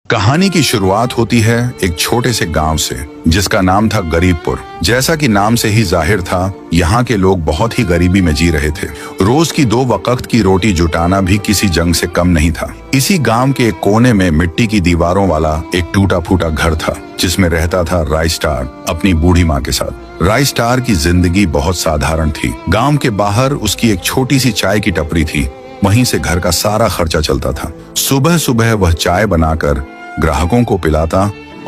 कहानी की शुरुआत होती है एक छोटे से गांव से जिसका नाम था गरीबपुर। जैसा कि नाम से ही जाहिर था, यहाँ के लोग बहुत ही गरीबी में जी रहे थे। रोज की 2 वक्त की रोटी जुटाना भी किसी जंग से कम नहीं था। इसी गांव के एक कोने में मिट्टी की दीवारों वाला एक टूटा फूटा घर था जिसमें रहता था रायस्टार अपनी बूढ़ी माँ के साथ। रायस्टार की जिंदगी बहुत साधारण थी। गांव के बाहर उसकी एक छोटी सी चाय की टपरी थी, वहीं से घर का सारा खर्चा चलता था। सुबह सुबह वह चाय बनाकर ग्राहकों को पिलाता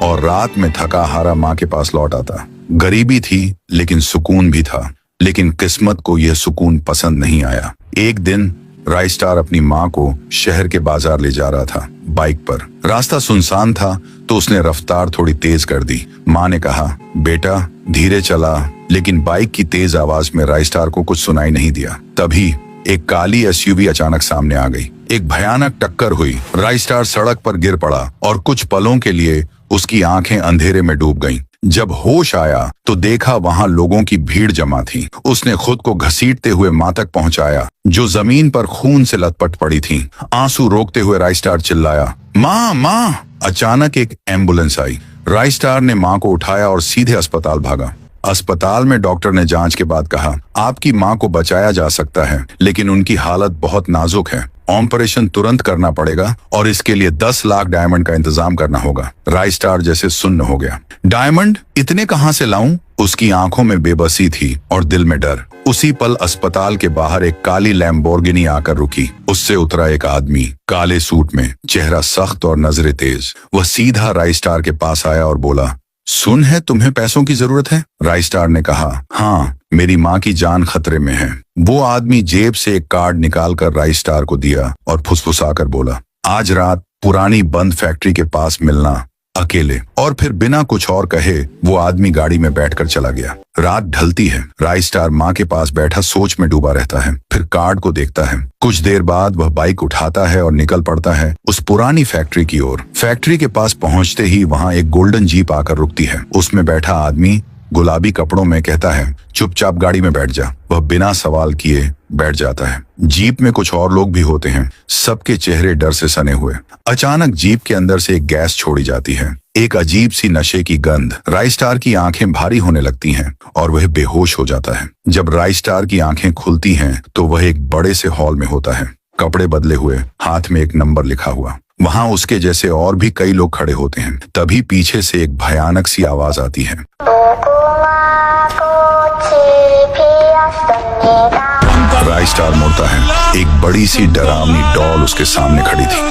और रात में थका हारा माँ के पास लौट आता। गरीबी थी लेकिन सुकून भी था। लेकिन किस्मत को यह सुकून पसंद नहीं आया। एक दिन रायस्टार अपनी माँ को शहर के बाजार ले जा रहा था बाइक पर। रास्ता सुनसान था तो उसने रफ्तार थोड़ी तेज कर दी। माँ ने कहा, बेटा धीरे चला। लेकिन बाइक की तेज आवाज में रायस्टार को कुछ सुनाई नहीं दिया। तभी एक काली एसयूवी अचानक सामने आ गई। एक भयानक टक्कर हुई। रायस्टार सड़क पर गिर पड़ा और कुछ पलों के लिए उसकी आंखें अंधेरे में डूब गईं। जब होश आया तो देखा वहां लोगों की भीड़ जमा थी। उसने खुद को घसीटते हुए माँ तक पहुंचाया जो जमीन पर खून से लथपथ पड़ी थी। आंसू रोकते हुए रायस्टार चिल्लाया, माँ माँ। अचानक एक एम्बुलेंस आई। रायस्टार ने माँ को उठाया और सीधे अस्पताल भागा। अस्पताल में डॉक्टर ने जांच के बाद कहा, आपकी माँ को बचाया जा सकता है लेकिन उनकी हालत बहुत नाजुक है। ऑपरेशन तुरंत करना पड़ेगा और इसके लिए 10 लाख डायमंड का इंतजाम करना होगा। रायस्टार जैसे सुन्न हो गया। डायमंड इतने कहां से लाऊं? उसकी आंखों में बेबसी थी और दिल में डर। उसी पल अस्पताल के बाहर एक काली लैम्बोर्गिनी आकर रुकी। उससे उतरा एक आदमी काले सूट में, चेहरा सख्त और नजरें तेज। वह सीधा रायस्टार के पास आया और बोला, सुन है तुम्हें पैसों की जरूरत है? रायस्टार ने कहा, हाँ, मेरी माँ की जान खतरे में है। वो आदमी जेब से एक कार्ड निकालकर रायस्टार को दिया और फुसफुसाकर बोला, आज रात पुरानी बंद फैक्ट्री के पास मिलना अकेले। और फिर बिना कुछ और कहे वो आदमी गाड़ी में बैठकर चला गया। रात ढलती है। रायस्टार माँ के पास बैठा सोच में डूबा रहता है। फिर कार्ड को देखता है। कुछ देर बाद वह बाइक उठाता है और निकल पड़ता है उस पुरानी फैक्ट्री की ओर। फैक्ट्री के पास पहुंचते ही वहां एक गोल्डन जीप आकर रुकती है। उसमें बैठा आदमी गुलाबी कपड़ों में कहता है, चुपचाप गाड़ी में बैठ जा। वह बिना सवाल किए बैठ जाता है। जीप में कुछ और लोग भी होते हैं, सबके चेहरे डर से सने हुए। अचानक जीप के अंदर से एक गैस छोड़ी जाती है, एक अजीब सी नशे की गंध। रायस्टार की आंखें भारी होने लगती हैं और वह बेहोश हो जाता है। जब रायस्टार की आंखें खुलती हैं तो वह एक बड़े से हॉल में होता है, कपड़े बदले हुए, हाथ में एक नंबर लिखा हुआ। वहां उसके जैसे और भी कई लोग खड़े होते हैं। तभी पीछे से एक भयानक सी आवाज आती है। रायस्टार मुड़ता है। एक बड़ी सी डरावनी डॉल उसके सामने खड़ी थी।